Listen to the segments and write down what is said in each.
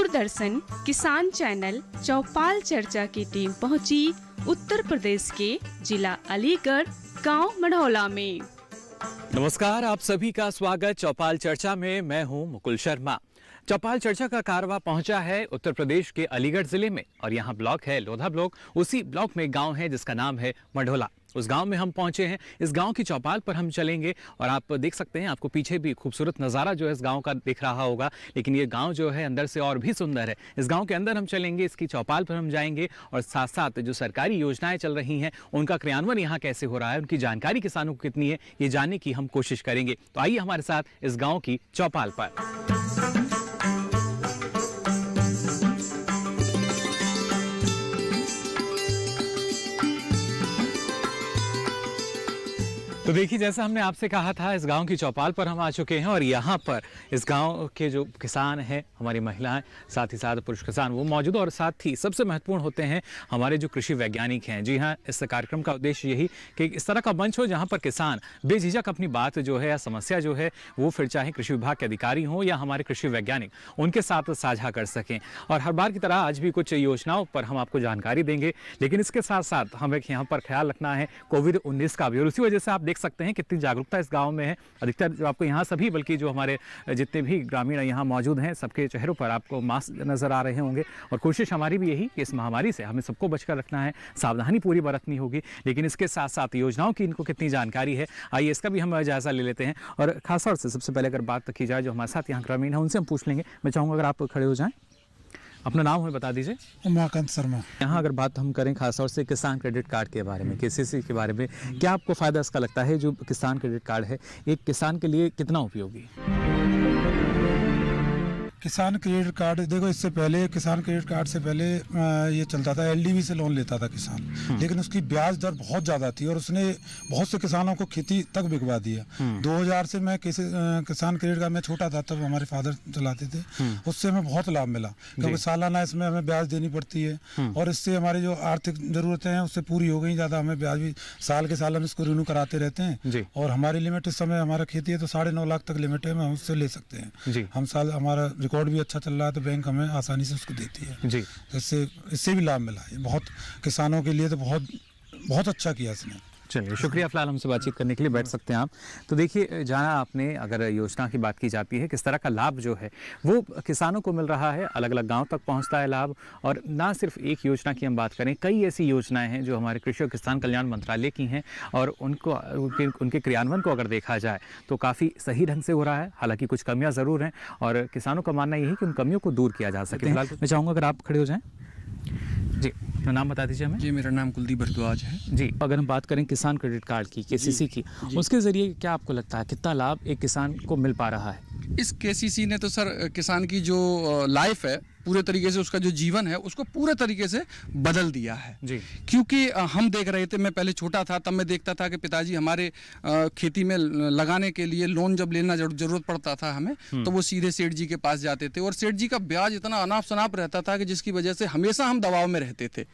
दूरदर्शन किसान चैनल चौपाल चर्चा की टीम पहुंची उत्तर प्रदेश के जिला अलीगढ़ गांव मढ़ौला में। नमस्कार, आप सभी का स्वागत चौपाल चर्चा में। मैं हूं मुकुल शर्मा। चौपाल चर्चा का कारवां पहुंचा है उत्तर प्रदेश के अलीगढ़ जिले में और यहाँ ब्लॉक है लोधा ब्लॉक। उसी ब्लॉक में गांव है जिसका नाम है मढ़ौला। उस गांव में हम पहुंचे हैं। इस गांव की चौपाल पर हम चलेंगे और आप देख सकते हैं, आपको पीछे भी खूबसूरत नज़ारा जो है इस गांव का दिख रहा होगा, लेकिन ये गांव जो है अंदर से और भी सुंदर है। इस गांव के अंदर हम चलेंगे, इसकी चौपाल पर हम जाएंगे और साथ साथ जो सरकारी योजनाएं चल रही हैं उनका क्रियान्वयन यहाँ कैसे हो रहा है, उनकी जानकारी किसानों को कितनी है, ये जानने की हम कोशिश करेंगे। तो आइए हमारे साथ इस गाँव की चौपाल पर। तो देखिए, जैसा हमने आपसे कहा था, इस गांव की चौपाल पर हम आ चुके हैं और यहाँ पर इस गांव के जो किसान हैं, हमारी महिलाएं, साथ ही साथ पुरुष किसान वो मौजूद, और साथ ही सबसे महत्वपूर्ण होते हैं हमारे जो कृषि वैज्ञानिक हैं। जी हाँ, इस कार्यक्रम का उद्देश्य यही कि इस तरह का मंच हो जहाँ पर किसान बेझिझक अपनी बात जो है या समस्या जो है वो फिर चाहे कृषि विभाग के अधिकारी हों या हमारे कृषि वैज्ञानिक, उनके साथ साझा कर सकें। और हर बार की तरह आज भी कुछ योजनाओं पर हम आपको जानकारी देंगे, लेकिन इसके साथ साथ हमें यहाँ पर ख्याल रखना है कोविड-19 का भी, और उसी वजह से आप देख सकते हैं कितनी जागरूकता इस गांव में है। अधिकतर जो आपको यहाँ सभी, बल्कि जो हमारे जितने भी ग्रामीण यहाँ मौजूद हैं, सबके चेहरों पर आपको मास्क नजर आ रहे होंगे। और कोशिश हमारी भी यही कि इस महामारी से हमें सबको बचकर रखना है, सावधानी पूरी बरतनी होगी। लेकिन इसके साथ साथ योजनाओं की इनको कितनी जानकारी है, आइए इसका भी हम जायजा ले लेते हैं। और खासतौर से सबसे पहले अगर बात की जाए जो हमारे साथ यहाँ ग्रामीण है, उनसे हम पूछ लेंगे। मैं चाहूँगा अगर आप खड़े हो जाएं, अपना नाम हमें बता दीजिए। उमाकांत शर्मा। यहाँ अगर बात हम करें खासतौर से किसान क्रेडिट कार्ड के बारे में, केसीसी के बारे में, क्या आपको फ़ायदा इसका लगता है? जो किसान क्रेडिट कार्ड है एक किसान के लिए कितना उपयोगी? किसान क्रेडिट कार्ड, देखो इससे पहले किसान क्रेडिट कार्ड से पहले ये चलता था, एलडीवी से लोन लेता था किसान, लेकिन उसकी ब्याज दर बहुत ज़्यादा थी और उसने बहुत से किसानों को खेती तक बिकवा दिया। 2000 से मैं किसान क्रेडिट कार्ड में छोटा था तब हमारे फादर चलाते थे, उससे हमें बहुत लाभ मिला क्योंकि सालाना इसमें हमें ब्याज देनी पड़ती है और इससे हमारी जो आर्थिक ज़रूरतें हैं उससे पूरी हो गई। ज़्यादा हमें ब्याज भी साल के साल हम इसको रिन्यू कराते रहते हैं और हमारी लिमिट इस समय हमारा खेती है तो 9.5 लाख तक लिमिट है, हम उससे ले सकते हैं। हम साल हमारा रिकॉर्ड भी अच्छा चल रहा है तो बैंक हमें आसानी से उसको देती है जी। इससे भी लाभ मिला है बहुत किसानों के लिए, तो बहुत अच्छा किया इसने। चलिए, शुक्रिया फिलहाल हमसे बातचीत करने के लिए। बैठ सकते हैं आप। तो देखिए, जाना आपने, अगर योजना की बात की जाती है, किस तरह का लाभ जो है वो किसानों को मिल रहा है, अलग अलग गांव तक पहुंचता है लाभ। और ना सिर्फ एक योजना की हम बात करें, कई ऐसी योजनाएं हैं जो हमारे कृषि और किसान कल्याण मंत्रालय की हैं और उनके क्रियान्वयन को अगर देखा जाए तो काफ़ी सही ढंग से हो रहा है। हालांकि कुछ कमियाँ ज़रूर हैं और किसानों का मानना यही कि उन कमियों को दूर किया जा सके। फिलहाल मैं चाहूँगा अगर आप खड़े हो जाएँ जी, अपना नाम बता दीजिए हमें। जी, मेरा नाम कुलदीप भारद्वाज है जी। अगर हम बात करें किसान क्रेडिट कार्ड की, केसीसी की, उसके ज़रिए क्या आपको लगता है कितना लाभ एक किसान को मिल पा रहा है? इस केसीसी ने तो सर किसान की जो लाइफ है पूरे तरीके से, उसका जो जीवन है उसको पूरे तरीके से बदल दिया है जी। क्योंकि हम देख रहे थे, मैं पहले छोटा था तब मैं देखता था कि पिताजी हमारे खेती में लगाने के लिए लोन जब लेना जरूरत पड़ता था हमें, तो वो सीधे सेठ जी के पास जाते थे और सेठ जी का ब्याज इतना अनाप शनाप रहता था कि जिसकी वजह से हमेशा हम दबाव में रहते थे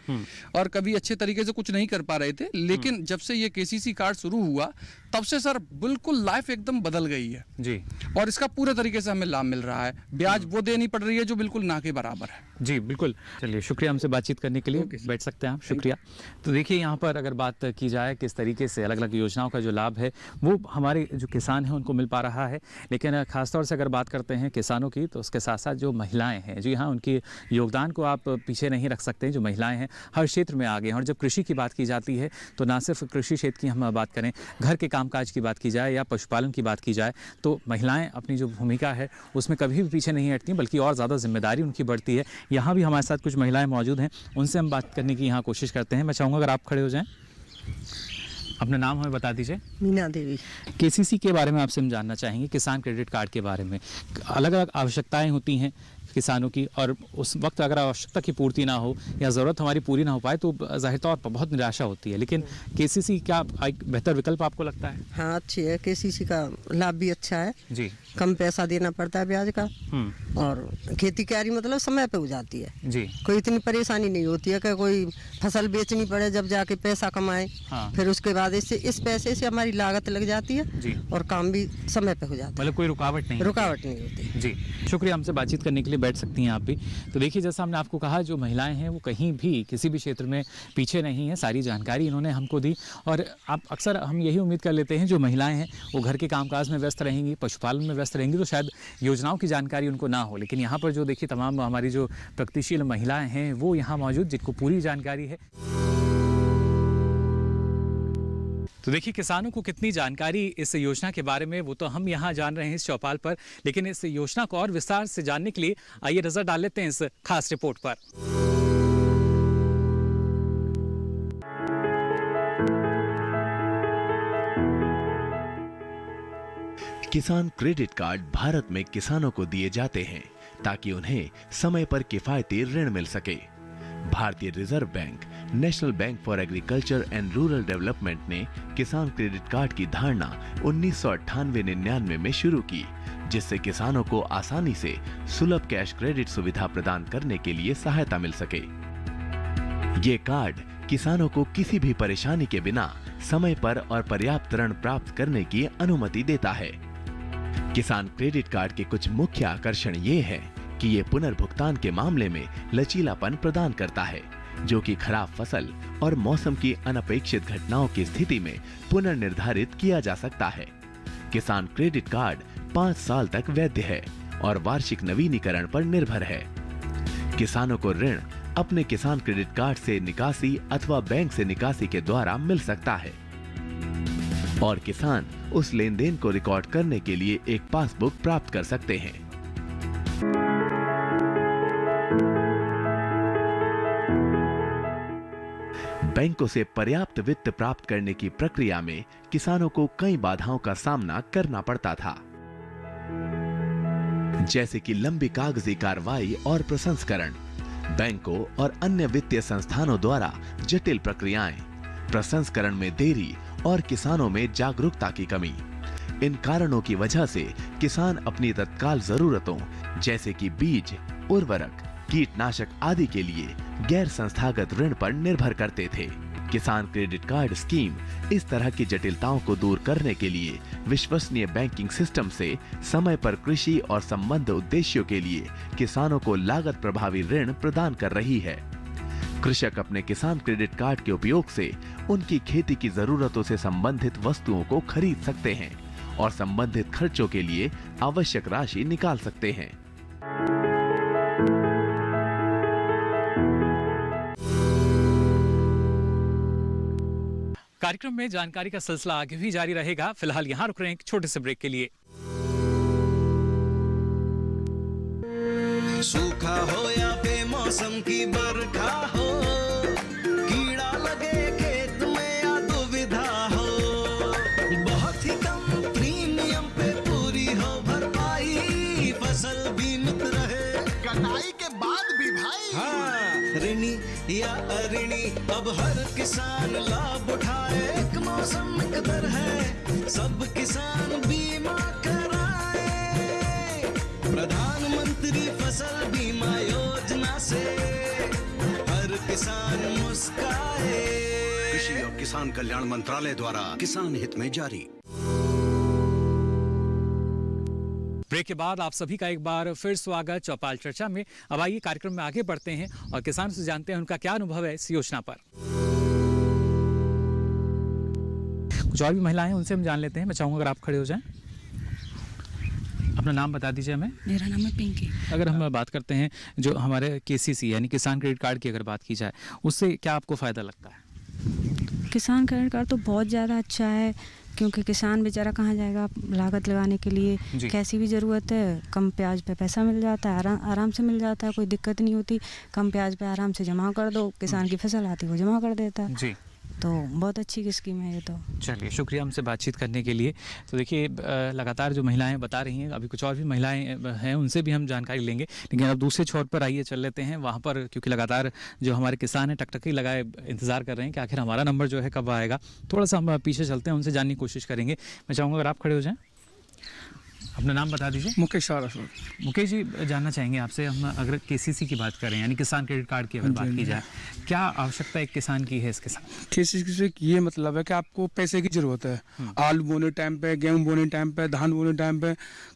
और कभी अच्छे तरीके से कुछ नहीं कर पा रहे थे। लेकिन जब से ये केसीसी कार्ड शुरू हुआ तब से सर बिल्कुल लाइफ एकदम बदल गई है जी और इसका पूरे तरीके से हमें लाभ मिल रहा है। ब्याज वो देनी पड़ रही है जो बिल्कुल ना के बराबर है जी। बिल्कुल। चलिए, शुक्रिया हमसे बातचीत करने के लिए। बैठ सकते हैं आप। शुक्रिया। तो देखिए, यहाँ पर अगर बात की जाए किस तरीके से अलग अलग योजनाओं का जो लाभ है वो हमारे जो किसान हैं उनको मिल पा रहा है, लेकिन खासतौर से अगर बात करते हैं किसानों की तो उसके साथ साथ जो महिलाएं हैं, जी हाँ, उनके योगदान को आप पीछे नहीं रख सकते। जो महिलाएं हैं हर क्षेत्र में आगे हैं और जब कृषि की बात की जाती है तो ना सिर्फ कृषि क्षेत्र की हम बात करें, घर के कामकाज की बात की जाए या पशुपालन की बात की जाए तो महिलाएं अपनी जो भूमिका है उसमें कभी भी पीछे नहीं हटती, बल्कि और ज़्यादा जिम्मेदारी उनकी बढ़ती है। यहाँ भी हमारे साथ कुछ महिलाएं मौजूद हैं, उनसे हम बात करने की यहाँ कोशिश करते हैं। मैं चाहूँगा अगर आप खड़े हो जाएं, अपना नाम हमें बता दीजिए। मीना देवी। केसीसी के बारे में आपसे हम जानना चाहेंगे, किसान क्रेडिट कार्ड के बारे में। अलग अलग आवश्यकताएं होती हैं किसानों की और उस वक्त अगर आवश्यकता की पूर्ति ना हो या ज़रूरत हमारी पूरी ना हो पाए तो जाहिर तौर पर बहुत निराशा होती है। लेकिन केसीसी क्या एक बेहतर विकल्प आपको लगता है? हाँ, अच्छी है। केसीसी का लाभ भी अच्छा है जी। कम पैसा देना पड़ता है ब्याज का और खेती क्यारी मतलब समय पे हो जाती है जी। कोई इतनी परेशानी नहीं होती है कि कोई फसल बेचनी पड़े जब जाके पैसा कमाए। हाँ। फिर उसके बाद इससे इस पैसे से हमारी लागत लग जाती है जी। और काम भी समय पे हो जाता है, मतलब कोई रुकावट नहीं होती जी। शुक्रिया हमसे बातचीत करने के लिए। बैठ सकती हैं आप भी। तो देखिए, जैसा हमने आपको कहा, जो महिलाएं हैं वो कहीं भी किसी भी क्षेत्र में पीछे नहीं है, सारी जानकारी इन्होंने हमको दी। और आप अक्सर हम यही उम्मीद कर लेते हैं जो महिलाएं हैं वो घर के कामकाज में व्यस्त रहेंगी, पशुपालन में व्यस्त रहेंगी, तो शायद योजनाओं की जानकारी उनको ना हो। लेकिन यहाँ पर जो देखिए तमाम हमारी जो प्रगतिशील महिलाएं हैं वो यहाँ मौजूद, जिनको पूरी जानकारी है। तो देखिए, किसानों को कितनी जानकारी इस योजना के बारे में वो तो हम यहाँ जान रहे हैं इस चौपाल पर, लेकिन इस योजना को और विस्तार से जानने के लिए आइए नजर डाल लेते हैं इस खास रिपोर्ट पर। किसान क्रेडिट कार्ड भारत में किसानों को दिए जाते हैं ताकि उन्हें समय पर किफायती ऋण मिल सके। भारतीय reserve bank, national bank for agriculture and rural development ने किसान क्रेडिट कार्ड की धारणा 1998-99 में शुरू की, जिससे किसानों को आसानी से सुलभ कैश क्रेडिट सुविधा प्रदान करने के लिए सहायता मिल सके। ये कार्ड किसानों को किसी भी परेशानी के बिना समय पर और पर्याप्त ऋण प्राप्त करने की अनुमति देता है। किसान क्रेडिट कार्ड के कुछ मुख्य आकर्षण ये है कि ये पुनर्भुगतान के मामले में लचीलापन प्रदान करता है, जो कि खराब फसल और मौसम की अनपेक्षित घटनाओं की स्थिति में पुनर्निर्धारित किया जा सकता है। किसान क्रेडिट कार्ड 5 साल तक वैध है और वार्षिक नवीनीकरण पर निर्भर है। किसानों को ऋण अपने किसान क्रेडिट कार्ड से निकासी अथवा बैंक से निकासी के द्वारा मिल सकता है और किसान उस लेन देन को रिकॉर्ड करने के लिए एक पासबुक प्राप्त कर सकते हैं। बैंकों से पर्याप्त वित्त प्राप्त करने की प्रक्रिया में किसानों को कई बाधाओं का सामना करना पड़ता था, जैसे कि लंबी कागजी कार्रवाई और प्रसंस्करण, बैंकों और अन्य वित्तीय संस्थानों द्वारा जटिल प्रक्रियाएं, प्रसंस्करण में देरी और किसानों में जागरूकता की कमी। इन कारणों की वजह से किसान अपनी तत्काल जरूरतों जैसे कि बीज, उर्वरक, कीटनाशक आदि के लिए गैर संस्थागत ऋण पर निर्भर करते थे। किसान क्रेडिट कार्ड स्कीम इस तरह की जटिलताओं को दूर करने के लिए विश्वसनीय बैंकिंग सिस्टम से समय पर कृषि और संबद्ध उद्देश्यों के लिए किसानों को लागत प्रभावी ऋण प्रदान कर रही है। कृषक अपने किसान क्रेडिट कार्ड के उपयोग से उनकी खेती की जरूरतों से संबंधित वस्तुओं को खरीद सकते हैं और संबंधित खर्चों के लिए आवश्यक राशि निकाल सकते हैं। कार्यक्रम में जानकारी का सिलसिला आगे भी जारी रहेगा। फिलहाल यहाँ रुक रहे हैं एक छोटे से ब्रेक के लिए। सूखा हो या बेमौसम की बरखा हो, कीड़ा लगे खेत में या दुविधा हो, बहुत ही कम प्रीमियम पे पूरी हो भरपाई, फसल बीमित रहे कटाई के बाद भी भाई। हाँ, ऋणी या अऋणी अब हर किसान लाभ उठाए, एक मौसम कदर है सब किसान बीमा कराए, प्रधानमंत्री फसल बीमा योजना से हर किसान मुस्काए। कृषि और किसान कल्याण मंत्रालय द्वारा किसान हित में जारी। ब्रेक के बाद आप सभी का एक बार फिर स्वागत चौपाल चर्चा में। अब आइए कार्यक्रम में आगे बढ़ते हैं और किसानों से जानते हैं उनका क्या अनुभव है इस योजना पर। कुछ और भी महिलाएं हैं, उनसे हम जान लेते हैं। मैं चाहूंगा अगर आप खड़े हो जाएं, अपना नाम बता दीजिए हमें। मेरा नाम है पिंकी। अगर हम बात करते हैं जो हमारे केसीसी यानी किसान क्रेडिट कार्ड की अगर बात की जाए, उससे क्या आपको फ़ायदा लगता है? किसान क्रेडिट कार्ड तो बहुत ज़्यादा अच्छा है, क्योंकि किसान बेचारा कहाँ जाएगा लागत लगाने के लिए, कैसी भी ज़रूरत है कम ब्याज पे पैसा मिल जाता है, आराम से मिल जाता है, कोई दिक्कत नहीं होती। कम ब्याज पे आराम से जमा कर दो, किसान की फसल आती है वो जमा कर देता है जी। तो बहुत अच्छी स्कीम है ये तो। चलिए, शुक्रिया हमसे बातचीत करने के लिए। तो देखिए, लगातार जो महिलाएं बता रही हैं, अभी कुछ और भी महिलाएं हैं उनसे भी हम जानकारी लेंगे, लेकिन अब दूसरे छोर पर आइए चल लेते हैं वहाँ पर, क्योंकि लगातार जो हमारे किसान हैं टकटकी लगाए इंतज़ार कर रहे हैं कि आखिर हमारा नंबर जो है कब आएगा। थोड़ा सा हम पीछे चलते हैं, उनसे जानने की कोशिश करेंगे। मैं चाहूँगा अगर आप खड़े हो जाएँ। अपना नाम बता दीजिए। मुकेश मुकेश जी, जानना चाहेंगे आपसे, हम अगर केसीसी की बात करें यानी किसान क्रेडिट कार्ड की अगर बात की जाए, क्या आवश्यकता एक किसान की है इसके साथ? केसीसी से ये मतलब है कि आपको पैसे की जरूरत है। आलू बोने टाइम पे, गेहूं बोने टाइम पे, धान बोने टाइम पे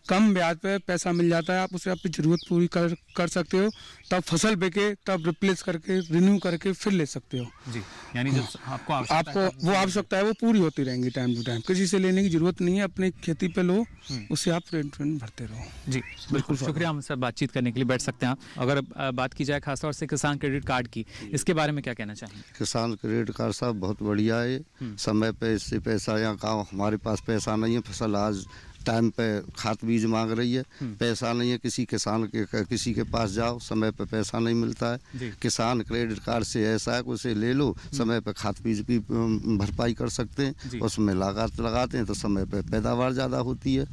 कम ब्याज पे पैसा मिल जाता है। आप उससे अपनी जरूरत पूरी कर सकते हो, तब फसल बेके, तब रिप्लेस करके, रिन्यू करके फिर ले सकते हो जी। यानी जो आपको वो आवश्यकता है वो पूरी होती रहेंगी टाइम टू टाइम। किसी से लेने की जरूरत नहीं है, अपनी खेती पे लो, उससे आप रेंट भरते रहो। जी बिल्कुल, शुक्रिया हमसे बातचीत करने के लिए। बैठ सकते हैं आप। अगर बात की जाए खासतौर से किसान क्रेडिट कार्ड की, इसके बारे में क्या कहना चाहेंगे? किसान क्रेडिट कार्ड साहब बहुत बढ़िया है। समय पे इससे पैसा, यहाँ गाँव हमारे पास पैसा नहीं है, फसल आज टाइम पे खाद बीज मांग रही है, पैसा नहीं है, किसी किसान के किसी के पास जाओ, समय पे पैसा नहीं मिलता है। किसान क्रेडिट कार्ड से ऐसा है कि उसे ले लो, समय पे खाद बीज की भरपाई कर सकते हैं, उसमें लागत लगाते हैं तो समय पे पैदावार ज़्यादा होती है।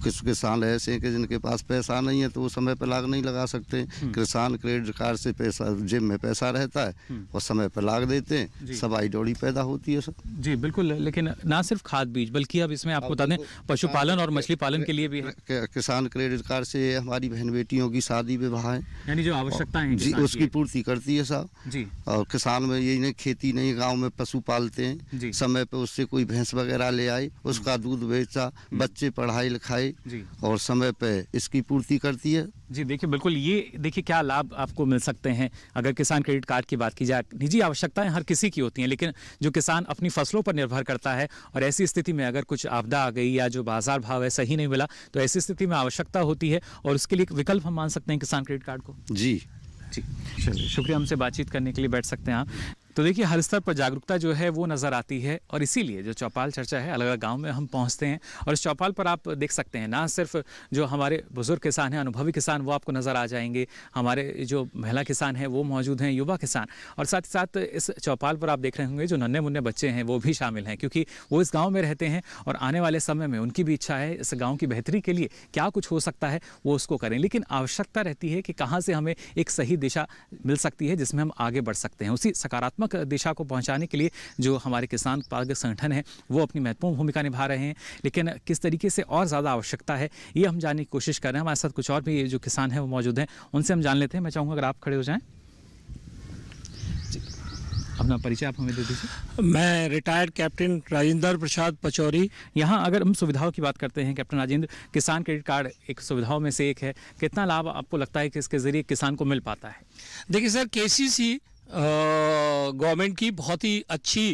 कुछ किसान ऐसे हैं कि जिनके पास पैसा नहीं है तो वो समय पे लाग नहीं लगा सकते। किसान क्रेडिट कार्ड से पैसा जेब में पैसा रहता है और समय पे लाग देते हैं, सवाई डोरी पैदा होती है सर। जी बिल्कुल, लेकिन ना सिर्फ खाद बीज बल्कि अब इसमें आपको बता दें पशुपालन और मछली पालन के लिए भी है। किसान क्रेडिट कार्ड से हमारी बहन बेटियों की शादी विवाह है, यानी जो आवश्यकताएं हैं जी उसकी पूर्ति करती है साहब जी। और किसान में यही नहीं, खेती नहीं, गांव में पशु पालते हैं, समय पे उससे कोई भैंस वगैरह ले आई, उसका दूध बेचा, बच्चे पढ़ाई लिखाई और समय पे इसकी पूर्ति करती है। जी देखिए बिल्कुल, ये देखिए क्या लाभ आपको मिल सकते हैं अगर किसान क्रेडिट कार्ड की बात की जाए। निजी आवश्यकताएं हर किसी की होती हैं, लेकिन जो किसान अपनी फसलों पर निर्भर करता है और ऐसी स्थिति में अगर कुछ आपदा आ गई या जो बाजार भाव है सही नहीं मिला, तो ऐसी स्थिति में आवश्यकता होती है और उसके लिए विकल्प हम मान सकते हैं किसान क्रेडिट कार्ड को। जी चलिए, शुक्रिया हमसे बातचीत करने के लिए। बैठ सकते हैं आप। तो देखिए हर स्तर पर जागरूकता जो है वो नज़र आती है और इसीलिए जो चौपाल चर्चा है, अलग अलग गांव में हम पहुंचते हैं और इस चौपाल पर आप देख सकते हैं ना सिर्फ जो हमारे बुजुर्ग किसान हैं, अनुभवी किसान, वो आपको नज़र आ जाएंगे, हमारे जो महिला किसान हैं वो मौजूद हैं, युवा किसान, और साथ ही साथ इस चौपाल पर आप देख रहे होंगे जो नन्हे मुन्ने बच्चे हैं वो भी शामिल हैं, क्योंकि वो इस गाँव में रहते हैं और आने वाले समय में उनकी भी इच्छा है इस गाँव की बेहतरी के लिए क्या कुछ हो सकता है वो उसको करें। लेकिन आवश्यकता रहती है कि कहाँ से हमें एक सही दिशा मिल सकती है जिसमें हम आगे बढ़ सकते हैं। उसी सकारात्मक दिशा को पहुंचाने के लिए जो हमारे किसान उत्पादक संगठन है वो अपनी महत्वपूर्ण भूमिका निभा रहे हैं, लेकिन किस तरीके से और ज़्यादा आवश्यकता है ये हम जानने की कोशिश कर रहे हैं। हमारे साथ कुछ और भी जो किसान हैं वो मौजूद हैं, उनसे हम जान लेते हैं। मैं चाहूँगा अगर आप खड़े हो जाएं, अपना परिचय आप हमें दे दीजिए। मैं रिटायर्ड कैप्टन राजेंद्र प्रसाद पचौरी। यहाँ अगर हम सुविधाओं की बात करते हैं कैप्टन राजेंद्र, किसान क्रेडिट कार्ड एक सुविधाओं में से एक है, कितना लाभ आपको लगता है कि इसके जरिए किसान को मिल पाता है? देखिए सर, केसीसी गवर्नमेंट की बहुत ही अच्छी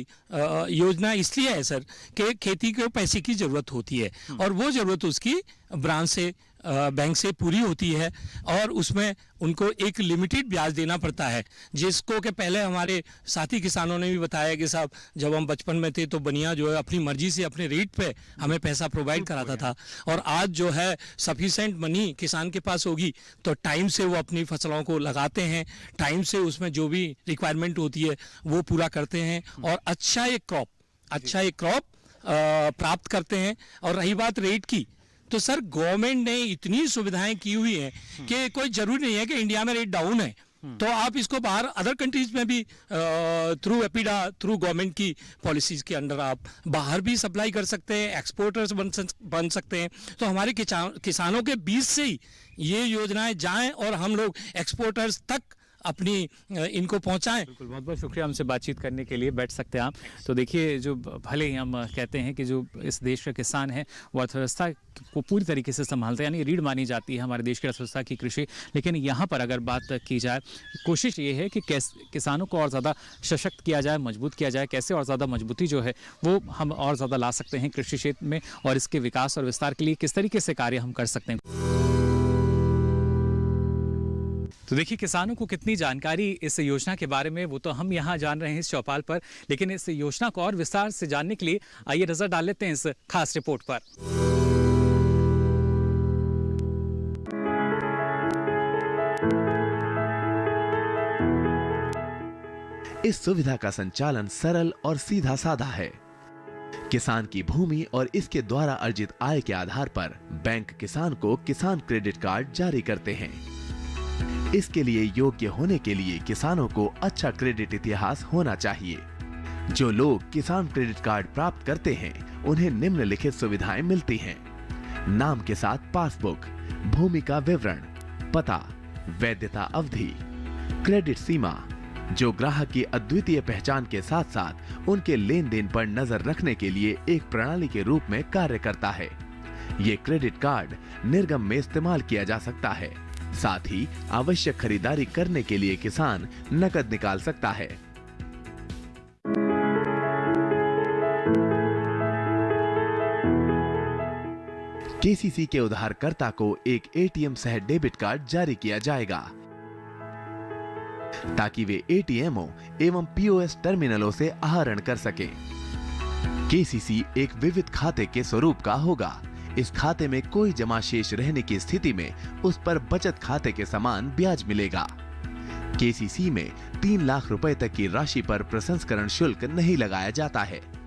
योजना इसलिए है सर कि खेती को पैसे की ज़रूरत होती है और वो ज़रूरत उसकी ब्रांच से बैंक से पूरी होती है और उसमें उनको एक लिमिटेड ब्याज देना पड़ता है, जिसको कि पहले हमारे साथी किसानों ने भी बताया कि साहब जब हम बचपन में थे तो बनिया जो है अपनी मर्जी से अपने रेट पे हमें पैसा प्रोवाइड कराता था, और आज जो है सफिशेंट मनी किसान के पास होगी तो टाइम से वो अपनी फसलों को लगाते हैं, टाइम से उसमें जो भी रिक्वायरमेंट होती है वो पूरा करते हैं और अच्छा एक क्रॉप प्राप्त करते हैं। और रही बात रेट की, तो सर गवर्नमेंट ने इतनी सुविधाएं की हुई हैं कि कोई जरूरी नहीं है कि इंडिया में रेट डाउन है तो आप इसको बाहर अदर कंट्रीज में भी थ्रू एपिडा, थ्रू गवर्नमेंट की पॉलिसीज के अंडर आप बाहर भी सप्लाई कर सकते हैं, एक्सपोर्टर्स बन सकते हैं। तो हमारे किसानों के बीच से ही ये योजनाएं जाएं और हम लोग एक्सपोर्टर्स तक अपनी इनको पहुंचाएं। बिल्कुल, बहुत बहुत शुक्रिया हमसे बातचीत करने के लिए। बैठ सकते हैं आप। तो देखिए जो भले ही हम कहते हैं कि जो इस देश के किसान हैं वो अर्थव्यवस्था को पूरी तरीके से संभालते हैं, यानी रीढ़ मानी जाती है हमारे देश की अर्थव्यवस्था की कृषि, लेकिन यहाँ पर अगर बात की जाए कोशिश ये है कि कैसे किसानों को और ज़्यादा सशक्त किया जाए, मजबूत किया जाए, कैसे और ज़्यादा मजबूती जो है वो हम और ज़्यादा ला सकते हैं कृषि क्षेत्र में और इसके विकास और विस्तार के लिए किस तरीके से कार्य हम कर सकते हैं। तो देखिए किसानों को कितनी जानकारी इस योजना के बारे में वो तो हम यहाँ जान रहे हैं इस चौपाल पर, लेकिन इस योजना को और विस्तार से जानने के लिए आइए नजर डाल लेते हैं इस खास रिपोर्ट पर। इस सुविधा का संचालन सरल और सीधा साधा है। किसान की भूमि और इसके द्वारा अर्जित आय के आधार पर बैंक किसान को किसान क्रेडिट कार्ड जारी करते हैं। इसके लिए योग्य होने के लिए किसानों को अच्छा क्रेडिट इतिहास होना चाहिए। जो लोग किसान क्रेडिट कार्ड प्राप्त करते हैं उन्हें निम्नलिखित सुविधाएं मिलती हैं। नाम के साथ पासबुक, भूमि का विवरण, पता, वैधता अवधि, क्रेडिट सीमा, जो ग्राहक की अद्वितीय पहचान के साथ साथ उनके लेन देन पर नजर रखने के लिए एक प्रणाली के रूप में कार्य करता है। ये क्रेडिट कार्ड निर्गम में इस्तेमाल किया जा सकता है। साथ ही आवश्यक खरीदारी करने के लिए किसान नकद निकाल सकता है। केसीसी के उधारकर्ता को एक एटीएम सह डेबिट कार्ड जारी किया जाएगा ताकि वे एटीएमओ एवं पीओएस टर्मिनलों से आहरण कर सके। केसीसी एक विविध खाते के स्वरूप का होगा। इस खाते में कोई जमा शेष रहने की स्थिति में उस पर बचत खाते के समान ब्याज मिलेगा। केसीसी में 3 लाख रुपए तक की राशि पर प्रसंस्करण शुल्क नहीं लगाया जाता है।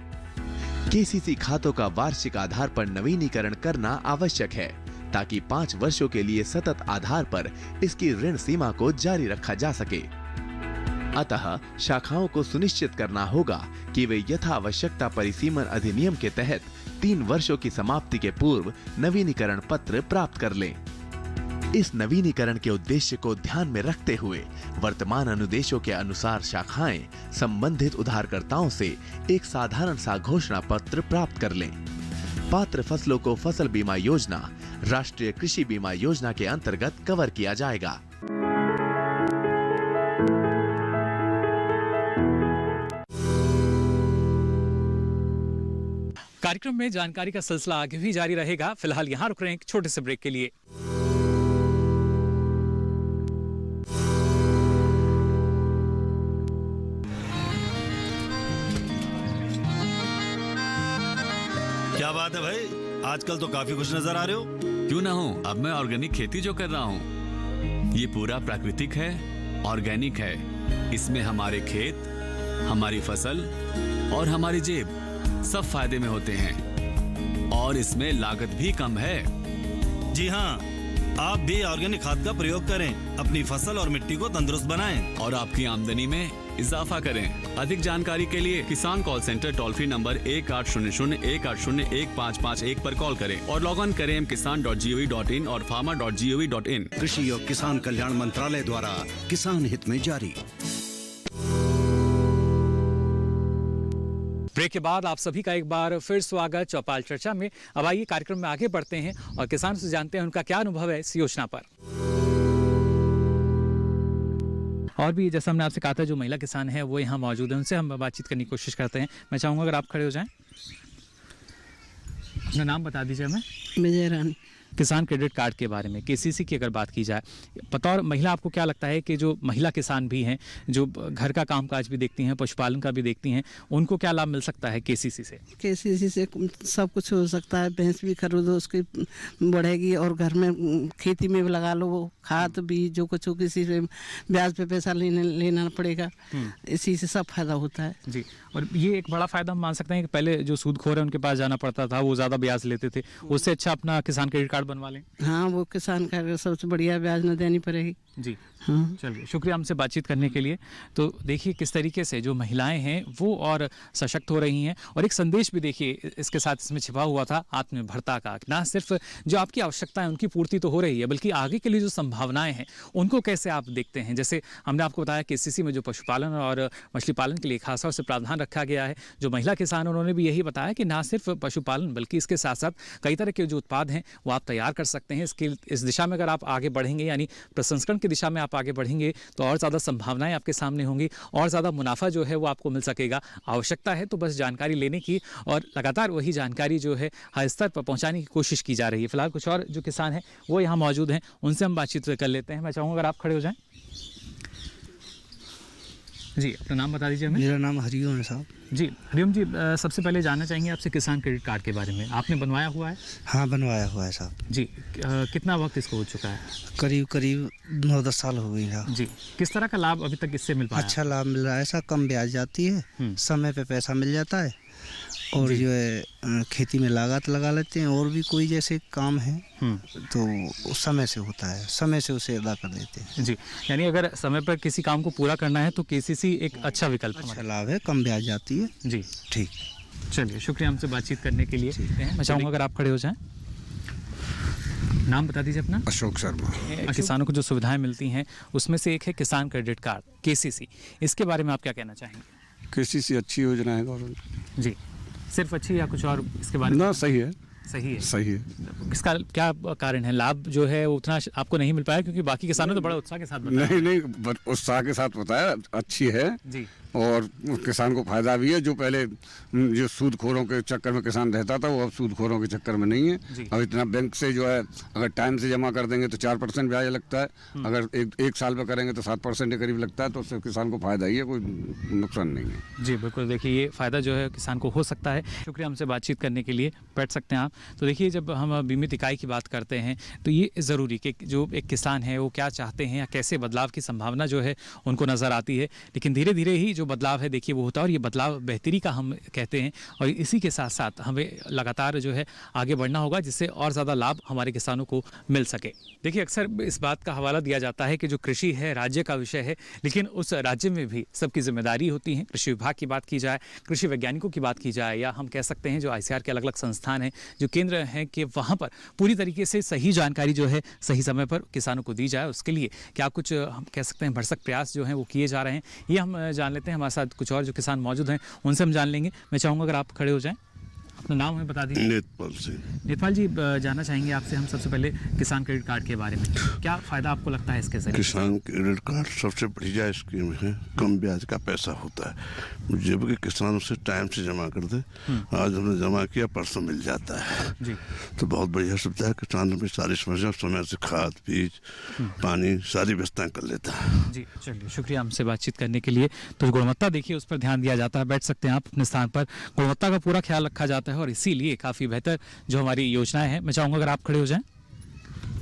केसीसी खातों का वार्षिक आधार पर नवीनीकरण करना आवश्यक है ताकि 5 वर्षों के लिए सतत आधार पर इसकी ऋण सीमा को जारी रखा जा सके। अतः शाखाओं को सुनिश्चित करना होगा कि वे यथावश्यकता परिसीमन अधिनियम के तहत 3 वर्षों की समाप्ति के पूर्व नवीनीकरण पत्र प्राप्त कर लें। इस नवीनीकरण के उद्देश्य को ध्यान में रखते हुए वर्तमान अनुदेशों के अनुसार शाखाएं संबंधित उधारकर्ताओं से एक साधारण सा घोषणा पत्र प्राप्त कर लें। पात्र फसलों को फसल बीमा योजना, राष्ट्रीय कृषि बीमा योजना के अंतर्गत कवर किया जाएगा। कार्यक्रम में जानकारी का सिलसिला आगे भी जारी रहेगा। फिलहाल यहाँ रुक रहे हैं एक छोटे से ब्रेक के लिए। क्या बात है भाई, आजकल तो काफी खुश नजर आ रहे हो। क्यों ना हो, अब मैं ऑर्गेनिक खेती जो कर रहा हूँ ये पूरा प्राकृतिक है, ऑर्गेनिक है। इसमें हमारे खेत, हमारी फसल और हमारी जेब सब फायदे में होते हैं और इसमें लागत भी कम है। जी हाँ, आप भी ऑर्गेनिक खाद का प्रयोग करें, अपनी फसल और मिट्टी को तंदुरुस्त बनाएं और आपकी आमदनी में इजाफा करें। अधिक जानकारी के लिए किसान call centre toll free number 1800-180-1551 पर कॉल करें और लॉग ऑन करें kisan.gov.in और farmer.gov.in। कृषि और किसान कल्याण मंत्रालय द्वारा किसान हित में जारी। ब्रेक के बाद आप सभी का एक बार फिर स्वागत चौपाल चर्चा में। अब आइए कार्यक्रम में आगे बढ़ते हैं और किसान से जानते हैं उनका क्या अनुभव है इस योजना पर। और भी जैसा हमने आपसे कहा था, जो महिला किसान है वो यहाँ मौजूद है, उनसे हम बातचीत करने की कोशिश करते हैं। मैं चाहूँगा अगर आप खड़े हो जाएं, अपना नाम बता दीजिए हमें। विजय रानी। किसान क्रेडिट कार्ड के बारे में, केसीसी की अगर बात की जाए, बतौर महिला आपको क्या लगता है कि जो महिला किसान भी हैं, जो घर का कामकाज भी देखती हैं, पशुपालन का भी देखती हैं, उनको क्या लाभ मिल सकता है केसीसी से? केसीसी से सब कुछ हो सकता है। भैंस भी खरीदो, उसकी बढ़ेगी और घर में खेती में भी लगा लो, वो खाद भी जो कुछ हो, किसी से ब्याज पे पैसा लेना पड़ेगा। इसी से सब फायदा होता है जी। और ये एक बड़ा फायदा हम मान सकते हैं कि पहले जो सूदखोर है उनके पास जाना पड़ता था, वो ज़्यादा ब्याज लेते थे, उससे अच्छा अपना किसान क्रेडिट कार्ड बनवा लें। हाँ, वो किसान कार्ड सबसे बढ़िया, ब्याज न देनी पड़ेगी जी। हाँ। चलिए, शुक्रिया हमसे बातचीत करने के लिए। तो देखिए किस तरीके से जो महिलाएं हैं वो और सशक्त हो रही हैं, और एक संदेश भी देखिए इसके साथ इसमें छिपा हुआ था, आत्मनिर्भरता का। ना सिर्फ जो आपकी आवश्यकता है उनकी पूर्ति तो हो रही है, बल्कि आगे के लिए जो संभावनाएं हैं उनको कैसे आप देखते हैं। जैसे हमने आपको बताया कि केसीसी में जो पशुपालन और मछली पालन के लिए खास तौर से प्रावधान रखा गया है। जो महिला किसान उन्होंने भी यही बताया कि ना सिर्फ पशुपालन बल्कि इसके साथ साथ कई तरह के जो उत्पाद हैं वो आप तैयार कर सकते हैं। इस दिशा में अगर आप आगे बढ़ेंगे, यानी प्रसंस्करण की दिशा में आप आगे बढ़ेंगे, तो और ज़्यादा संभावनाएं आपके सामने होंगी और ज़्यादा मुनाफा जो है वो आपको मिल सकेगा। आवश्यकता है तो बस जानकारी लेने की, और लगातार वही जानकारी जो है हर स्तर पर पहुंचाने की कोशिश की जा रही है। फिलहाल कुछ और जो किसान हैं वो यहाँ मौजूद हैं, उनसे हम बातचीत कर लेते हैं। मैं चाहूँगा अगर आप खड़े हो जाएं। जी, अपना नाम बता दीजिए हमें। मेरा नाम हरिओम है साहब। जी हरिओम जी, सबसे पहले जानना चाहेंगे आपसे किसान क्रेडिट कार्ड के बारे में। आपने बनवाया हुआ है? हाँ, बनवाया हुआ है साहब जी। कितना वक्त इसको हो चुका है? करीब 9-10 साल हो गई है जी। किस तरह का लाभ अभी तक इससे मिल पाया? अच्छा लाभ मिल रहा है, ऐसा कम ब्याज जाती है, समय पे पैसा मिल जाता है, और जो है खेती में लागत लगा लेते हैं, और भी कोई जैसे काम है तो समय से होता है, समय से उसे अदा कर देते हैं जी। यानी अगर समय पर किसी काम को पूरा करना है तो केसीसी एक अच्छा विकल्प है, अच्छा लाभ है, कम ब्याज जाती है जी। ठीक, चलिए, शुक्रिया हमसे बातचीत करने के लिए। मैं चाहूँगा अगर आप खड़े हो जाएं। नाम बता दीजिए अपना। अशोक शर्मा। किसानों को जो सुविधाएं मिलती हैं उसमें से एक है किसान क्रेडिट कार्ड KCC, इसके बारे में आप क्या कहना चाहेंगे? KCC अच्छी योजना है गवर्नमेंट जी, सिर्फ अच्छी या कुछ और इसके बारे में? ना, सही है। सही है, सही है। इसका क्या कारण है? लाभ जो है उतना आपको नहीं मिल पाया क्योंकि बाकी किसानों तो बड़ा उत्साह के साथ बताया। नहीं, उत्साह के साथ बताया, अच्छी है जी। और किसान को फायदा भी है। जो पहले जो सूदखोरों के चक्कर में किसान रहता था वो अब सूदखोरों के चक्कर में नहीं है। अब इतना बैंक से जो है अगर टाइम से जमा कर देंगे तो 4% ब्याज लगता है, अगर एक साल में करेंगे तो 7% के करीब लगता है, तो उससे किसान को फायदा ही है, कोई नुकसान नहीं है। जी बिल्कुल, देखिए ये फ़ायदा जो है किसान को हो सकता है। शुक्रिया हमसे बातचीत करने के लिए, बैठ सकते हैं आप। तो देखिए जब हम बीमित इकाई की बात करते हैं तो ये ज़रूरी कि जो एक किसान है वो क्या चाहते हैं या कैसे बदलाव की संभावना जो है उनको नज़र आती है, लेकिन धीरे धीरे ही जो बदलाव है देखिए वो होता है और ये बदलाव बेहतरी का हम कहते हैं। और इसी के साथ साथ हमें लगातार जो है आगे बढ़ना होगा जिससे और ज़्यादा लाभ हमारे किसानों को मिल सके। देखिए अक्सर इस बात का हवाला दिया जाता है कि जो कृषि है राज्य का विषय है, लेकिन उस राज्य में भी सबकी जिम्मेदारी होती है। कृषि विभाग की बात की जाए, कृषि वैज्ञानिकों की बात की जाए, या हम कह सकते हैं जो ICAR के अलग अलग संस्थान हैं, जो केंद्र हैं, कि वहाँ पर पूरी तरीके से सही जानकारी जो है सही समय पर किसानों को दी जाए। उसके लिए क्या कुछ हम कह सकते हैं भरसक प्रयास जो हैं वो किए जा रहे हैं, ये हम जान लेते हैं। हमारे साथ कुछ और जो किसान मौजूद हैं उनसे हम जान लेंगे। मैं चाहूँगा अगर आप खड़े हो जाएं, अपना नाम हमें बता दीजिए। नेतपाल सिंह। नेतपाल जी, जानना चाहेंगे आपसे हम सबसे पहले किसान क्रेडिट कार्ड के बारे में, क्या फ़ायदा आपको लगता है इसके जरिए? किसान क्रेडिट कार्ड सबसे बढ़िया स्कीम है, कम ब्याज का पैसा होता है, जबकि किसान उसे टाइम से जमा कर दे। आज हमने जमा किया, परसों मिल जाता है जी। तो बहुत बढ़िया सुविधा है। किसान अपनी सारी समस्या समय से खाद बीज पानी सारी व्यवस्थाएं कर लेता है। जी चलिए, शुक्रिया हमसे बातचीत करने के लिए। तो गुणवत्ता देखिए उस पर ध्यान दिया जाता है, बैठ सकते हैं आप अपने स्थान पर, गुणवत्ता का पूरा ख्याल रखा जाता है और इसीलिए काफ़ी बेहतर जो हमारी योजनाएं हैं। मैं चाहूँगा अगर आप खड़े हो जाएं,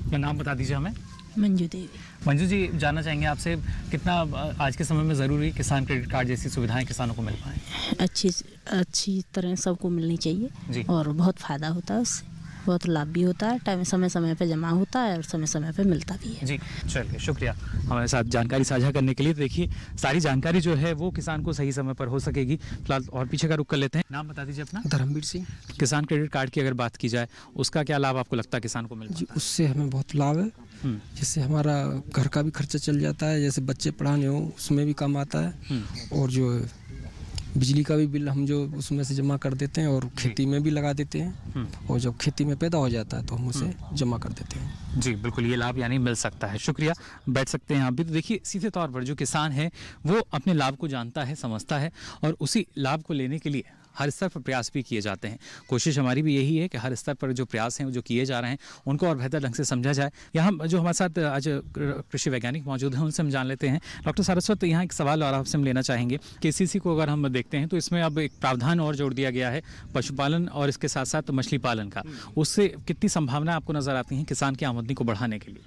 अपना नाम बता दीजिए हमें। मंजू देवी। मंजू जी, जानना चाहेंगे आपसे कितना आज के समय में ज़रूरी किसान क्रेडिट कार्ड जैसी सुविधाएं किसानों को मिल पाएँ? अच्छी तरह सबको मिलनी चाहिए और बहुत फ़ायदा होता है उससे, बहुत लाभ भी होता है, टाइम समय पे जमा होता है और समय समय पे मिलता भी है। जी चलिए, शुक्रिया हमारे साथ जानकारी साझा करने के लिए। तो देखिए सारी जानकारी जो है वो किसान को सही समय पर हो सकेगी। फिलहाल और पीछे का रुख कर लेते हैं। नाम बता दीजिए अपना। धर्मवीर सिंह। किसान क्रेडिट कार्ड की अगर बात की जाए उसका क्या लाभ आपको लगता है किसान को मिलता है? जी, उससे हमें बहुत लाभ है, जिससे हमारा घर का भी खर्चा चल जाता है, जैसे बच्चे पढ़ाने हो उसमें भी काम आता है, और जो बिजली का भी बिल हम जो उसमें से जमा कर देते हैं और खेती में भी लगा देते हैं, और जब खेती में पैदा हो जाता है तो हम उसे जमा कर देते हैं। जी बिल्कुल, ये लाभ यानी मिल सकता है। शुक्रिया, बैठ सकते हैं आप भी। तो देखिए सीधे तौर पर जो किसान है वो अपने लाभ को जानता है, समझता है, और उसी लाभ को लेने के लिए हर स्तर पर प्रयास भी किए जाते हैं। कोशिश हमारी भी यही है कि हर स्तर पर जो प्रयास हैं जो किए जा रहे हैं उनको और बेहतर ढंग से समझा जाए। यहाँ जो हमारे साथ आज कृषि वैज्ञानिक मौजूद हैं उनसे हम जान लेते हैं। डॉक्टर सारस्वत, यहाँ एक सवाल और आपसे हम लेना चाहेंगे। KCC को अगर हम देखते हैं तो इसमें अब एक प्रावधान और जोड़ दिया गया है पशुपालन और इसके साथ साथ मछली पालन का। उससे कितनी संभावना आपको नज़र आती हैं किसान की आमदनी को बढ़ाने के लिए?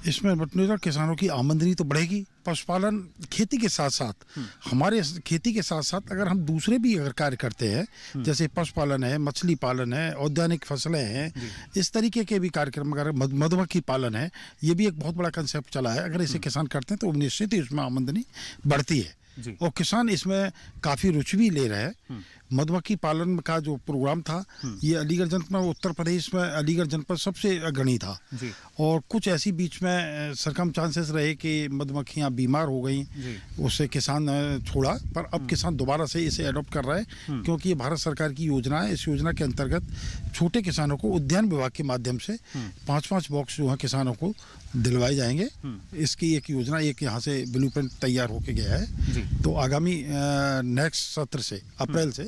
इसमें बटनेरा किसानों की आमदनी तो बढ़ेगी। पशुपालन खेती के साथ साथ हमारे खेती के साथ साथ अगर हम दूसरे भी अगर कार्य करते हैं, जैसे पशुपालन है, मछली पालन है, औद्यानिक फसलें हैं, इस तरीके के भी कार्यक्रम, अगर मधुमक्खी पालन है, ये भी एक बहुत बड़ा कंसेप्ट चला है। अगर इसे किसान करते हैं तो निश्चित ही उसमें आमदनी बढ़ती है और किसान इसमें काफ़ी रुचि भी ले रहे हैं। मधुमक्खी पालन का जो प्रोग्राम था ये अलीगढ़ जनपद में, उत्तर प्रदेश में अलीगढ़ जनपद सबसे अग्रणी था, और कुछ ऐसी बीच में सरकम चांसेस रहे कि मधुमक्खियां बीमार हो गई, उससे किसान छोड़ा, पर अब किसान दोबारा से इसे अडॉप्ट कर रहे हैं क्योंकि ये भारत सरकार की योजना है। इस योजना के अंतर्गत छोटे किसानों को उद्यान विभाग के माध्यम से 5-5 बॉक्स जो है किसानों को दिलवाए जाएंगे। इसकी एक योजना, एक यहाँ से ब्लूप्रिंट तैयार होके गया है, तो आगामी नेक्स्ट सत्र से, अप्रैल से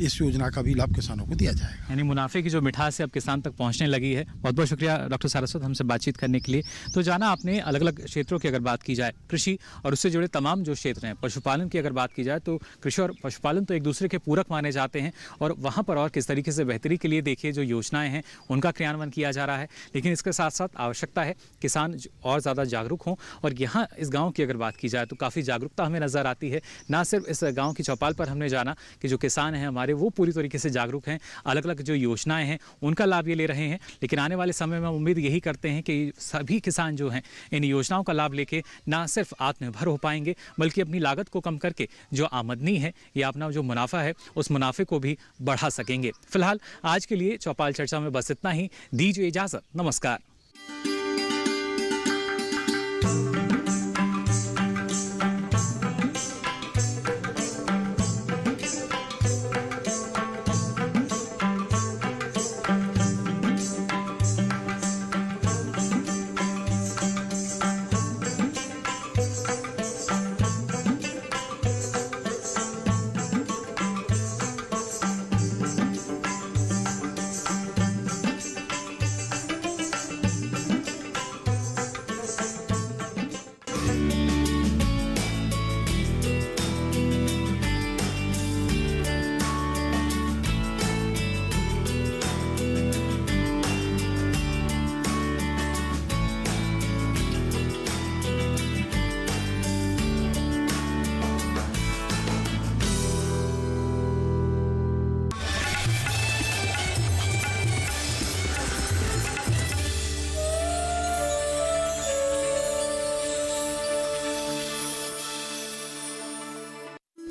इस योजना का भी लाभ किसानों को दिया जाएगा। यानी मुनाफे की जो मिठास है अब किसान तक पहुंचने लगी है। बहुत बहुत शुक्रिया डॉक्टर सारस्वत हमसे बातचीत करने के लिए। तो जाना आपने अलग अलग क्षेत्रों की अगर बात की जाए, कृषि और उससे जुड़े तमाम जो क्षेत्र हैं, पशुपालन की अगर बात की जाए तो कृषि और पशुपालन तो एक दूसरे के पूरक माने जाते हैं, और वहाँ पर और किस तरीके से बेहतरी के लिए देखिए जो योजनाएं हैं उनका क्रियान्वयन किया जा रहा है। लेकिन इसके साथ साथ आवश्यकता है किसान और ज़्यादा जागरूक हों, और यहाँ इस गाँव की अगर बात की जाए तो काफ़ी जागरूकता हमें नज़र आती है। ना सिर्फ इस गाँव की चौपाल पर हमने जाना कि जो किसान हैं हमारे वो पूरी तरीके से जागरूक हैं, अलग अलग जो योजनाएं हैं उनका लाभ ये ले रहे हैं, लेकिन आने वाले समय में उम्मीद यही करते हैं कि सभी किसान जो हैं इन योजनाओं का लाभ लेके ना सिर्फ आत्मनिर्भर हो पाएंगे बल्कि अपनी लागत को कम करके जो आमदनी है या अपना जो मुनाफा है उस मुनाफे को भी बढ़ा सकेंगे। फिलहाल आज के लिए चौपाल चर्चा में बस इतना ही। दीजिए इजाज़त, नमस्कार। है।